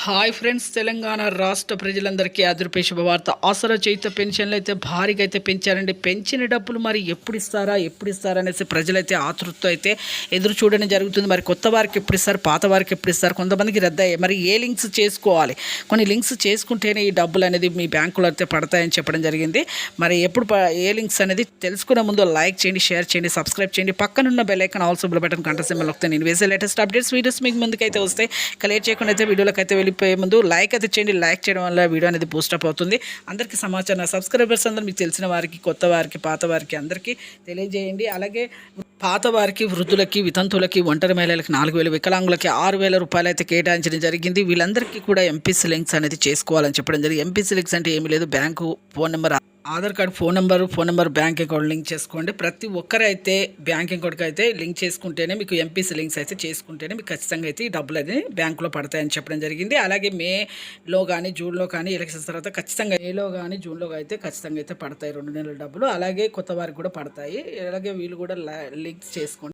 Hi friends, Telangana రాష్ట్ర ప్రజలందరికీ అదిరిపే శుభవార్త. ఆసరా చేయుత పెన్షన్లు అయితే భారీగా అయితే పెంచారండి. పెంచిన డబ్బులు మరి ఎప్పుడు ఇస్తారా అనేసి ప్రజలైతే ఆతృతతో అయితే ఎదురు చూడడం జరుగుతుంది. మరి కొత్త వారికి ఎప్పుడు ఇస్తారు, పాత వారికి ఎప్పుడు ఇస్తారు, కొంతమందికి రద్దయ్యాయి. మరి ఏ లింక్స్ చేసుకోవాలి, కొన్ని లింక్స్ చేసుకుంటేనే ఈ డబ్బులు అనేది మీ బ్యాంకులో అయితే పడతాయని చెప్పడం జరిగింది. మరి ఎప్పుడు ఏ లింక్స్ అనేది తెలుసుకునే ముందు లైక్ చేయండి, షేర్ చేయండి, సబ్స్క్రైబ్ చేయండి. పక్కనున్న bell icon also bell button గంట సింబల్ వస్తే నేను వేసే లేటెస్ట్ అప్డేట్స్ వీడియోస్ మీకు ముందుకైతే వస్తాయి. లేట్ చేయకుండా అయితే వీడియోలోకి అయితే వెళ్ళిపోయే ముందు లైక్ అయితే చేయండి. లైక్ చేయడం వల్ల వీడియో అనేది బూస్టప్ అవుతుంది. అందరికీ సమాచారం, నా సబ్స్క్రైబర్స్ అందరూ మీకు తెలిసిన వారికి, కొత్త వారికి, పాత వారికి అందరికీ తెలియజేయండి. అలాగే పాత వారికి, వృద్ధులకి, వితంతులకి, ఒంటరి మహిళలకి 4,000, వికలాంగులకి 6,000 రూపాయలు అయితే కేటాయించడం జరిగింది. వీళ్ళందరికీ కూడా ఎంపీసీ లింక్స్ అనేది చేసుకోవాలని చెప్పడం జరిగింది. ఎంపీసీ లింక్స్ అంటే ఏమీ లేదు, bank phone number, Aadhaar card, phone number, bank account link చేసుకోండి. ప్రతి ఒక్కరైతే బ్యాంక్ అకౌంట్కి అయితే లింక్ చేసుకుంటేనే మీకు ఎంపీసీ లింక్స్ అయితే చేసుకుంటేనే మీకు ఖచ్చితంగా అయితే ఈ డబ్బులు అనేది బ్యాంకులో పడతాయని చెప్పడం జరిగింది. అలాగే మేలో కానీ జూన్లో కానీ ఎలక్షన్స్ తర్వాత ఖచ్చితంగా మేలో కానీ జూన్లో అయితే ఖచ్చితంగా అయితే పడతాయి 2 నెలల డబ్బులు. అలాగే కొత్త వారికి కూడా పడతాయి. అలాగే వీళ్ళు కూడా లింక్స్ చేసుకోండి.